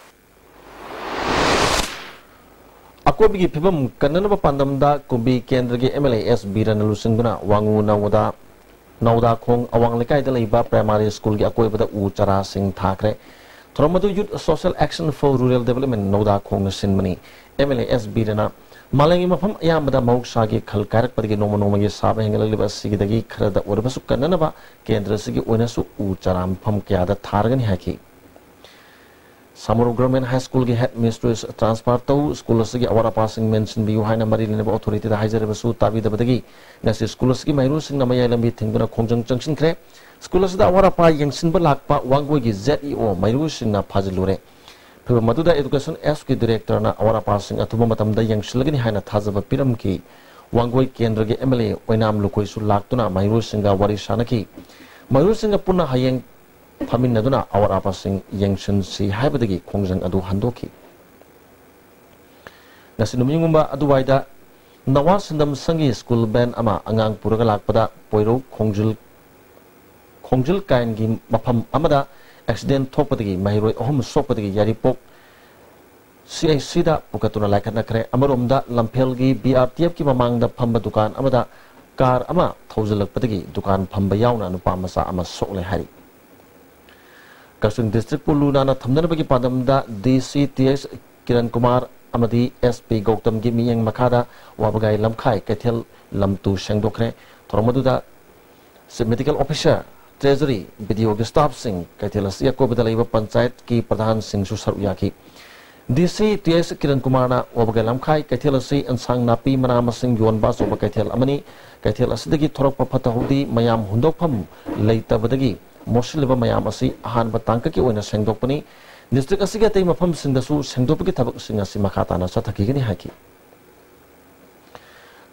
Akobi pibam kanana ba pandamda kubi kendra ge MLAS biran lusinguna wangu nauda khong awang lekai da leiba primary school ge akoi bada u chara sing thakre thoromadu youth social action for rural development nauda khong sinmani MLAS birana malangi mafam ayamada mauksa ge khal karak padge noma ge sab hengal liba sigi dagi khrada orbasu kanana ba kendra sigi oinasu u chara mafam kya da thargani haki Samaru Government High School ge headmistress transfer to school sigi awara passing mention biu haina mari lene authority da haijar basu tabi da badagi ngasi school sigi mairu sing namaya lambi thingbuna khongjang changsin khre school sida awara pa yangsin ba lakpa wanggo gi ZEO mairu sing na phajlure phiba maduda education S ki director na awara passing athuba matam da yangsilagini haina thajaba piram ki wanggo kendra ge MLA oinam lukoi su laktuna mairu singa wari sanaki mairu singa punna hayeng Pamin naduna awar apa sing yangshin si haibadagi khongjang adu handoki nasinumingumba adu waida nawa sindam sangi school band ama angang puraga lakpada poiro khongjil kain gi mafam amada accident thokpadagi mahiroi ohum sokpadagi yaripok CAC da pukatuna laikhatna khre amaromda lampel gi BRTF ki mamangda phamba dukan amada car ama thaujalakpadagi dukan phamba yauna nupa masa ama sokle hari Kasung district puluna na thamnanabagi padamda DCTS Kiran Kumar amadi SP Gautam gi miyang makada wabagai lamkhai kethel lamtu sengdokre thormaduda medical officer treasury video staff sing kethel asia ko badalaiba panchayat ki pradhan sing su saru yaki DCTS Kiran Kumar na wabagai lamkhai kethel asi ansang napi mana masing yon ba so kethel amani kethel asidagi thorok papatahudi mayam hundokpham leitabadagi Moshiliba mayam asi ahan batangka ki oina sengdokpani district asiga tei mafam singdasu sengdopagi thabak singasi makhatana sathakigani haki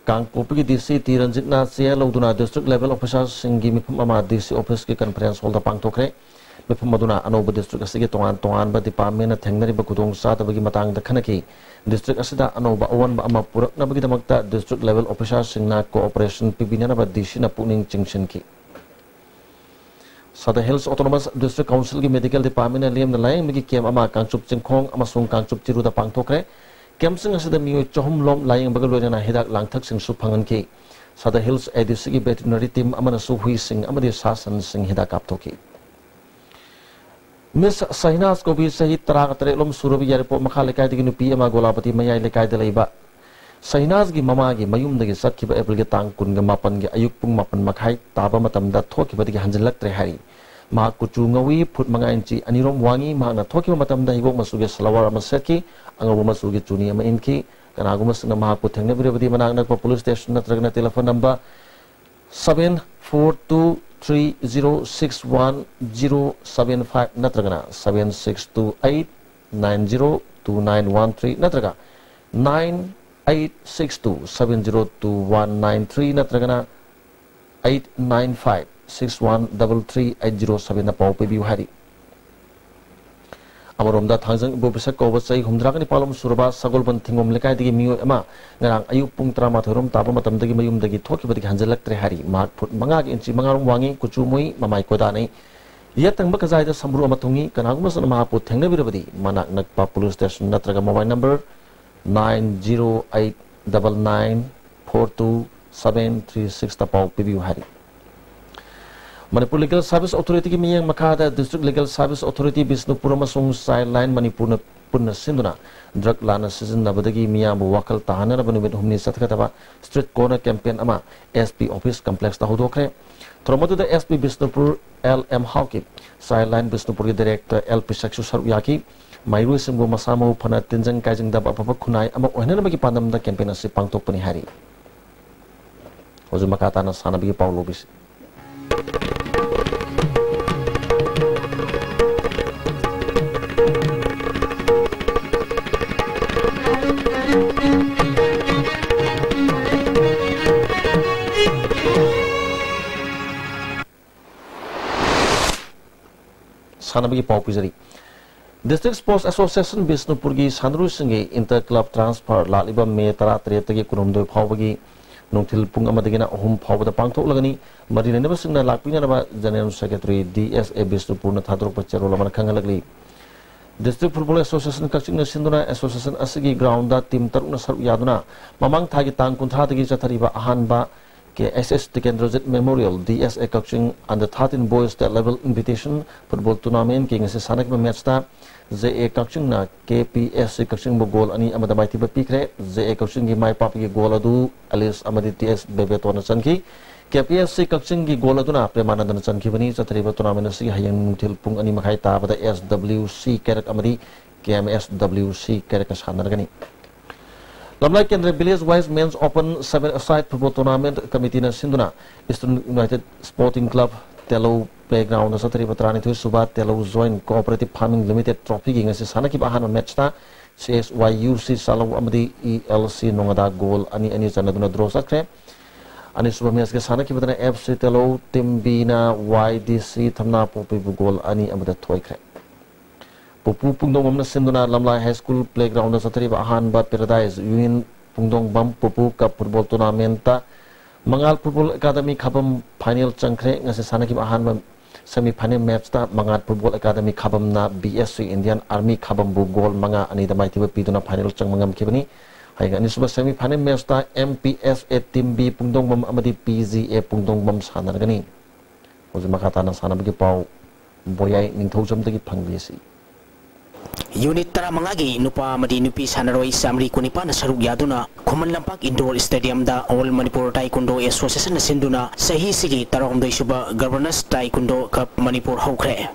Kangpopi DC Tiranjit na sia loduna district level officers singi mifam ama DC office ki conference hall da pangtokre mifam maduna anoba district asiga tongan ba department na thengnari ba kudong sa tabagi matang da khanaki district asida anoba awan ba ama purak na bagi damakta district level officers singna cooperation pibina ba DC na puning chingshin ki Sada Hills Autonomous District Council ki Medical Department aliyam na layang migi kem ama kangchup chingkhong amasung kangchup chiru da pangthokre kem sing asida miyo chohum lom layang bagaloi na hidak langthak sing su phangan ki Sada Hills ADC ki veterinary team amana su hui sing amadi sasan sing hidak apthoki Miss Sahinas ko bi sahi tara tare lom surabi yarpo makha lekai digi nupi ama golapati mayai lekai de leiba Sahinas gi mama gi mayum dagi sakhiba April gi tang kun ga mapan gi ayuk pung mapan makhai taba matam da thokiba digi hanjalak tre hari ma kuchu ngawi phut manga inchi anirom wangi ma na thokiba matam da hibok masuge salawar ama setki angabu masuge chuni ama inki kana guma sna ma pu thengna birabadi manang nak police station natragna telephone number 7423061075 natragna 7628902913 natraga 862-702-193 natragana 895-6133-807 na pau pibiu hari. Amaromda thangjang bobisa ko basai humdragani palom suraba sagolban thingom lekai digi miyo ama ngarang ayuk pung trama thorum tapa matam dagi mayum dagi thoki badigi hanjalak tre hari mat phut manga gi inchi mangarum wangi kuchu moi mamai koda nei yatang bakazai da samru amatungi kanaguma sana mahapu thengna birabadi manak nakpa police station natraga mobile number 9089942736 tapau pibiu hari Manipur Legal Service Authority ki miyang makada District Legal Service Authority Bisnupur amasung sideline Manipur punna sinduna drug lana season nabadagi miyam wakal tahana na banumit humni satkataba street corner campaign ama SP office complex ta hodokre Tromadu da SP Bisnupur LM Hawki sideline Bisnupur ki director LP Saksu Saruyaki Mairu singbo masamo phana tinjang kaijing da bapa khunai ama ohna bagi pandam da campaign asi pangtok pani hari hoju makata na sana bagi paulo bis sana bagi pau pizari District Sports Association Bisnupur gi Sanru singe inter club transfer laliba me tara treta gi kunumdoi phawbagi nungthil pung amadagina ohum phawbada pangthok lagani marina ne basingna lakpina na general secretary DSA Bisnupur na thadrok pachero lamana khangalagli District Football Association kaching na sinduna association asigi ground da team taruna saru yaduna mamang thagi tang kuntha dagi chathariba ahanba ke SS Tikendrojit Memorial DSA coaching under 13 boys state level invitation football tournament ke ngase sanak ma match ta ZA coaching na KPSC coaching bo goal ani amada mai tiba pikre ZA coaching gi mai papi gi goal adu Alice amadi TS Bebeto na chanki KPSC coaching gi goal adu na Premanand na chanki bani chathariba tournament si hayang thil pung ani makhai ta bada SWC kerak amadi KMSWC kerak sanargani Lamlai Kendra Village Wise Men's Open 7-a-side football tournament committee na sinduna Eastern United Sporting Club Telo Playground na sa Tripatrani Thuy Subat Telo Joint Cooperative Farming Limited Trophy gi ngasi sana ki bahan match ta CSYUC Salaw amadi ELC nongada goal ani chana duna draw sakre ani suba match ke sana ki badana FC Telo Team B na YDC thamna popi goal ani amada thoikre Pupu Pungdong na sinduna Lamlai High School Playground na sa Triba Ahan Bat Paradise Union Pungdong Bam Pupu Cup Football Tournament ta Mangal Football Academy Khabam Final Changkre nga sa sana ki Ahan semi-final match ta Mangat Football Academy khabam na BSC Indian Army khabam bu goal manga ani da maitiba piduna final chang mangam kibani haiga ani suba semi-final match ta MPSA team B pungdong bam amadi PGA pungdong bam sanargani hoji makata na sanabagi pau boyai ningthau jamdagi phangbisi Unit Taramangagi Nupa Madi Nupi Sanaroi Samri Kunipana Saruk Yaduna Kuman Lampak Indoor Stadium da All Manipur Taekwondo Association Sinduna Sahi Sigi Tarom Suba Governors Taekwondo Cup Manipur Hokre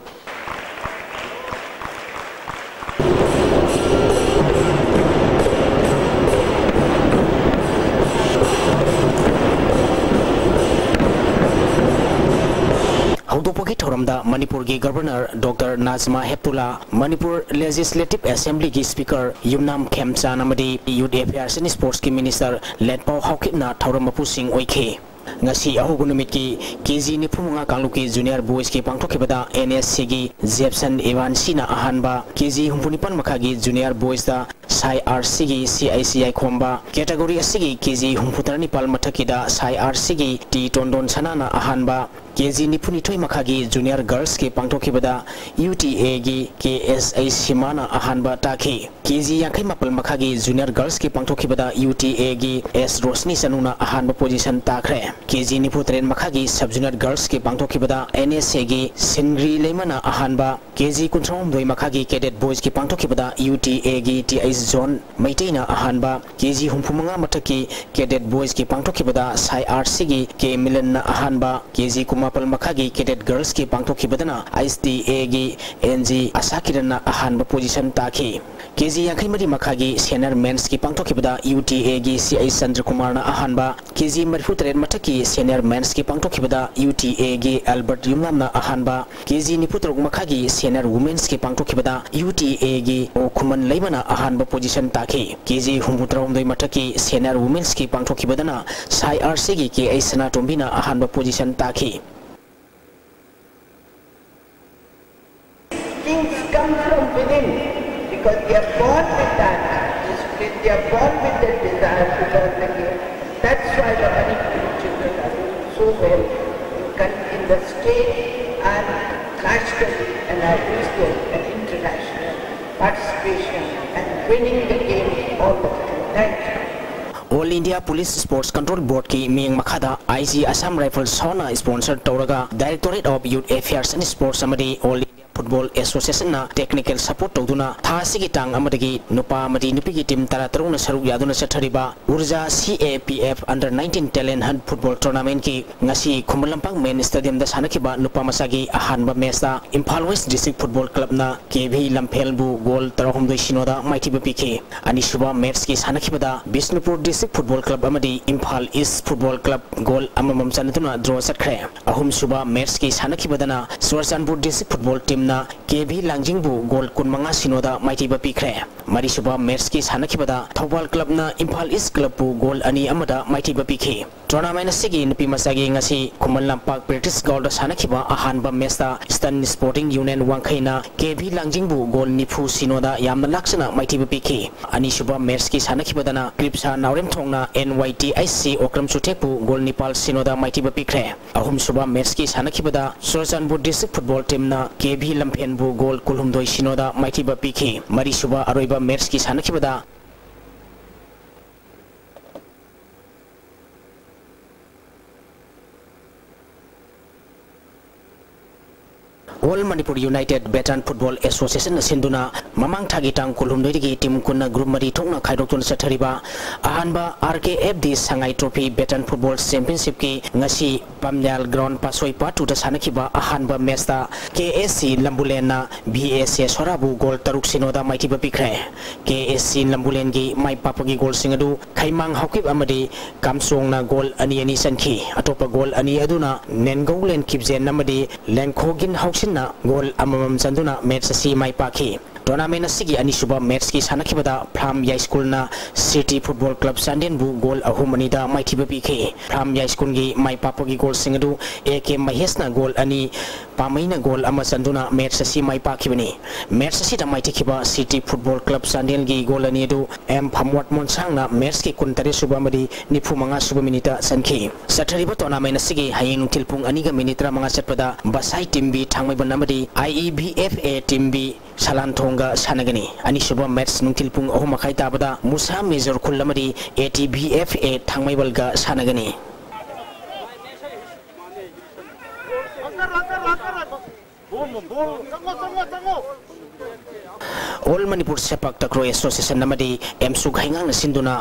Haudopogi Thoramda Manipur gi Governor Dr. Nazma Heptula Manipur Legislative Assembly gi Speaker Yumnam Khemcha Namadi Youth Affairs and Sports ki Minister Letpau Haukipna Thauram Singh Oike ngasi ahugunumit ki KG Nipumunga Kangluki Junior Boys ki pangthokibada NSC gi Jepson Evan Sina ahanba KG Humpunipan Makagi Junior Boys da Sai RC gi CICI Khomba category asigi KG Humputarani Pal Mathakida Sai RC gi T Tondon Sanana ahanba KG Nipuni Toy Makagi Junior Girls ki pangthokibada UTA gi KSA Simana ahanba taki KG Yankai Mapal Makagi Junior Girls ki pangthokibada UTA gi S Rosni Sanuna ahanba position takre KG Niputren Makagi Sub Junior Girls ki pangthokibada NSA gi Singri Lemana ahanba KG Kunthrom Doi Makagi Cadet Boys ki pangthokibada UTA gi TIS Zone Maitaina ahanba KG Humpumanga Mataki Cadet Boys ki pangthokibada Sai RC gi K Milan ahanba KG Kumapal Makagi Cadet Girls ki pangthokibadana ISTA gi NG Asakirana ahanba position taki KG Yankai Mari Makagi Senior Men's ki pangthokibada UTA gi CI Chandra Kumar na ahanba KG Marifutren Mataki Senior Men's ki pangthokibada UTA gi Albert Yumnam na ahanba KG Niputrog Makagi Senior Women's ki pangthokibada UTA gi Okuman Leimana ahanba position taki KG Humputrom Doi Mataki Senior Women's ki pangthokibadana Sai RC gi KI Sana Tombina ahanba position taki Things come from within because they are born with that discipline, they are born with that desire to learn the game. That's why the Manipuri children are doing so well in the state and nationally, and at least an international participation and winning the game all the time. Thank you. All India Police Sports Control Board ki Miyang Makada IG Assam Rifles Sona sponsor Tauraga Directorate of Youth Affairs and Sports Amadi All India Football Association na technical support tawduna thasigi tang amadagi nupa amadi nupigi team tarataruna saruk yaduna sathariba Urja CAPF Under 19 Talent Hunt Football Tournament ki ngasi Khumulampang Main Stadium da sanakiba nupa masagi ahanba match da Imphal West District Football Club na KB Lampel bu goal tarahum doi sinoda maitiba piki ani suba match ki sanakiba da Bisnupur District Football Club amadi Imphal East Football Club goal amamam sanatuna draw satkre ahum suba match ki sanakiba dana Sursanpur District Football Team na KB Langjingbu goal kunmanga sinoda maitiba pikre mari suba match ki sanakibada Thobal Club na Imphal East Club bu goal ani amada maitiba pikhi tournament sigi nupi masagi ngasi Kumal Lampak British Gold sanakiba ahanba match da Eastern Sporting Union Wangkhaina KB Langjingbu goal nifu sinoda yamna laksana maitiba pikhi ani suba match ki sanakibadana Kripsa Naurem thongna NYTIC Okram Sutekpu goal Nepal sinoda maitiba pikre ahum suba match ki sanakibada Sursanpur District Football Team na KB Lampenbu goal kulhumdoi sinoda maitiba pikhi mari suba aroiba match ki sanakibada All Manipur United Veteran Football Association Sinduna Mamang Tagitang Kulumdigi Team Kuna Group Mari Tongna Kaidokun Satariba Ahanba RKFD Sangai Trophy Veteran Football Championship ki ngasi Pamnyal Ground Pasoi Patu da Sanakiba Ahanba Mesta KSC Lambulena BSC Sorabu Goal Taruk Sinoda Maitiba Pikre KSC Lambulengi Mai Papagi Goal Singadu Kaimang Hokip Amadi Kamsong na Goal Ani Ani Sanki Atopa Goal Ani Aduna Nengolen Kipzen Namadi Lenkogin Hoksin na goal amamam sanduna match si mai paki tournament असिगी अनिसुबा match की सानखिबदा फ्राम या school ना city football club चांदेन बु goal अहुमनीदा माइथिबा पीखे from या स्कूल की माई पापगी गोल सिंगदु एके महेश ना गोल अनि पामैना गोल अमा चंदुना मैच असी माई पाखिबनी मैच असी माइथिखिबा सिटी फुटबॉल क्लब चांदेन की गोल अनि दु एम फमवट मोनसांगना मैच की 29 सुबा मदी 95 सुबा मिनिट सनखी सथरिबा टूर्नामेंट असिगी हायें नुंथिल पुंग अनिगा मिनिट 35 चटपदा बसाई टीम बी थांगमैबन अमदी IEBFA टीम बी सालानथोंगा सानगनी अनिसुबा मैच नुंथिल पुंग 3 मखाई ताबदा मुसा मेजर खुल्लमदी ATBFA थांगमैबलगा सानगनी All Manipur Sepak Takraw Association namadi MSU Haingang Sinduna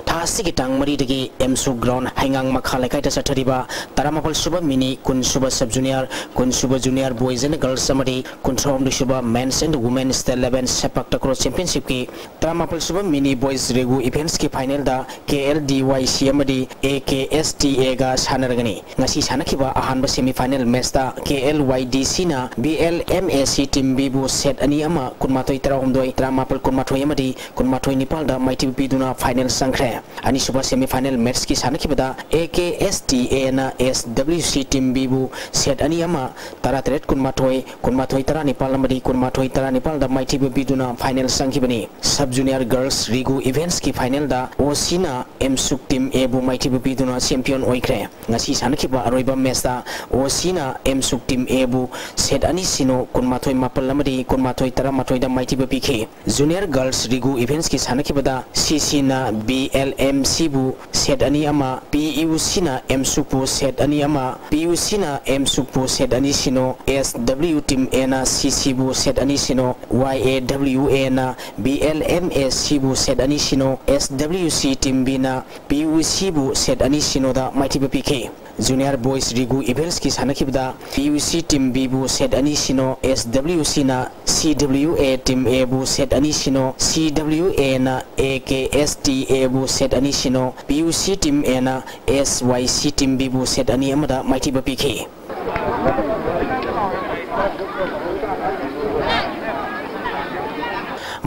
Thasi Gitang Maridagi MSU Ground Haingang Makhalakai ta Sathariba Taramapal Suba Mini Kun Suba Sub Junior Kun Suba Junior Boys and Girls Samadi Kun Throm Suba Men's and Women's 11 Sepak Takraw Championship ki Taramapal Suba Mini Boys Regu Events ki final da KLDYC amadi AKSTA ga sanaragani ngasi sanakiba ahanba semi final match da KLYDC na BLMAC team B bu set ani ama kunmatoi tarahum Tramapal Kunmatoi amadi Kunmatoi Nepal da Mighty Biduna final sangkre ani suba semi final match ki sanakibada AKSTA na SWC team bibu set ani ama taratret Kunmatoi tara Nepal amadi Kunmatoi tara Nepal da Mighty Biduna final sangkibani sub junior girls Rigu events ki final da Osina MSUK team A bu Mighty Biduna champion oikre ngasi sanakiba aroiba match da Osina MSUK team A bu set ani sino Kunmatoi Mapal amadi Kunmatoi tara Matoi da Mighty PK Junior Girls Rigu events ki sanakibada CC na BLMC bu set ani ama PUC na MSUK bu set ani ama PUC na MSUK bu set ani sino SW team A na CC bu set ani sino YAWA na BLMAC bu set ani sino SWC team B na PUC bu set ani sino da Mighty PK Junior Boys Rigu events ki sanakibada PUC team B bu set ani sino SWC na CWA team A bu set ani sino CWA na AKSTA bu set ani sino PUC team A na SYC team B bu set ani amada Mighty PK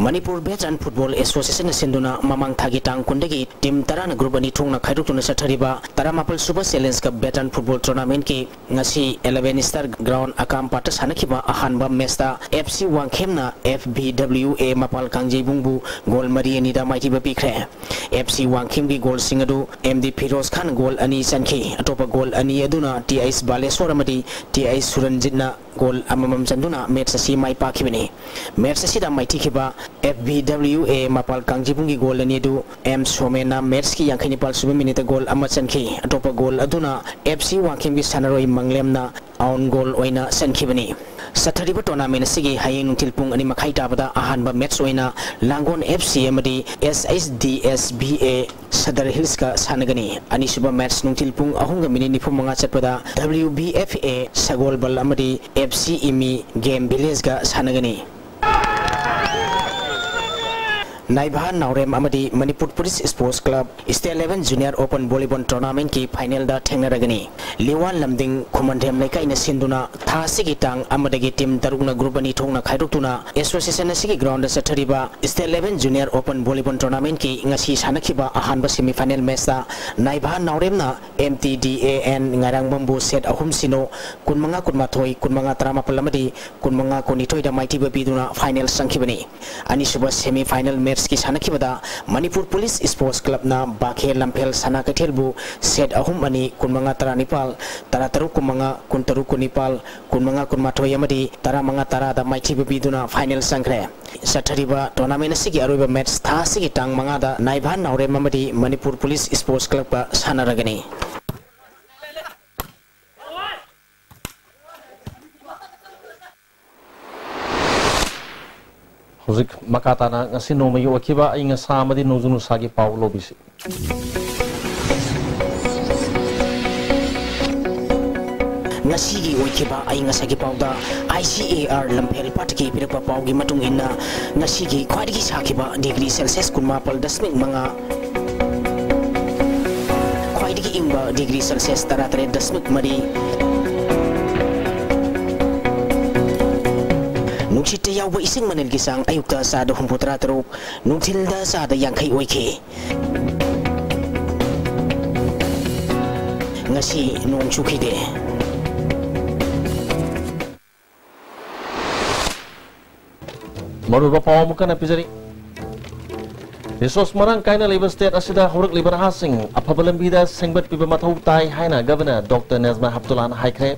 Manipur Veteran Football Association senduna mamang thagi tang kundagi tim tarana group ani thongna khairukuna sathariba taramapal suba challenge ka veteran football tournament ki ngasi 11 star ground akam pata sanakhiba ahanba match ta FC Wangkhemna FBWA mapal kangjei bungbu goal mari ani da Mighty Bapikre FC Wangkhem gi goal singadu MD Firoz Khan goal ani sankhi atopa goal ani aduna TIS Baleswar amadi TIS Suranjitna goal amamam chanduna match asi mai pakhibani match asi da Mighty khiba FBWA mapal kangjibungi goal ani du M Somena match ki yankhani pal suba minute goal ama chankhi atopa goal aduna FC Wangkhem gi sanaroi manglemna own goal oina sankibani sathariba tournament sigi hayeng nungtil pung ani makhai tabada ahanba match oina Langon FC amadi SHDSBA Sadar Hills ka sanagani ani suba match nungtil pung ahunga minute 9 chatpada WBFA Sagol Bal amadi FC Imi Game Village ga sanagani Naibha Naurem amadi Manipur Police Sports Club State 11 Junior Open Volleyball Tournament ki final da thengnaragani Liwan Lamding Khumandhem Laikai na sinduna thasi gi tang amadagi team tarugna group ani thongna khairuktuna association asigi ground da sathariba State 11 Junior Open Volleyball Tournament ki ngasi sanakhiba ahanba semi final match da Naibha Naurem na MTDAN ngarang bambu set ahum sino kunmanga kunmathoi kunmanga taramapal amadi kunmanga konithoi da Mighty Bapiduna final sangkhibani ani suba semi final match ki sanakibada Manipur Police Sports Club na Bakhe Lampel sana kathelbu set ahum ani kunmanga taranipal tarataru kumanga kuntaru kunipal kunmanga kunmathoi amadi taramanga tara da Mighty Bapiduna final sangre sathariba tournament asigi aroiba match tha sigi tang manga da Naibhan Naurem amadi Manipur Police Sports Club ka sanaragani Huzik makatana ngasi no mayo akiba ay nga sama din nuzunu sagi Paulo bisi. Ngasigi oikiba ay nga sagi Pauda ICAR lampel pataki pinagpa paugi matung ina ngasigi khwadigi sakiba degree Celsius kunmapal dasming mga khwadigi ingba degree Celsius taratare dasmik mari nungsit yaw ba ising manil gisang ayukta sa do humputra truk nungtilda sa da yang kai oike ngasi nung chukide maru ba paw mukan apizari resource marang kaina labor state asida horak labor hasing apabalam bida sengbat piba mathau tai haina governor Dr. Nazma Heptulah haikre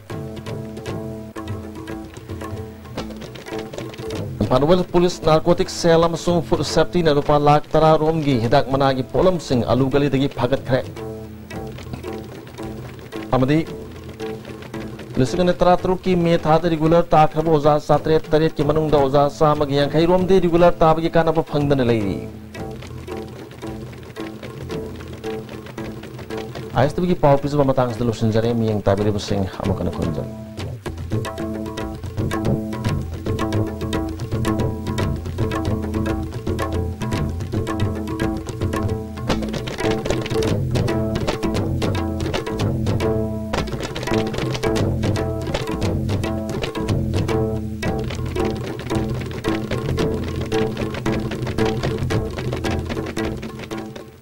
Panwell Police Narcotics Cell amasung Food Safety na lupa lakh tara romgi hidak managi polam sing alugali dagi phagat khre amadi Lising na tara truki me thada regular ta khabo oza satre taret ki manung da oza sa mag yang khai rom de regular ta bagi kana pa phangdan lei Ais tu bagi pau pisu matang solution jare mi yang tabiri busing amakana konjal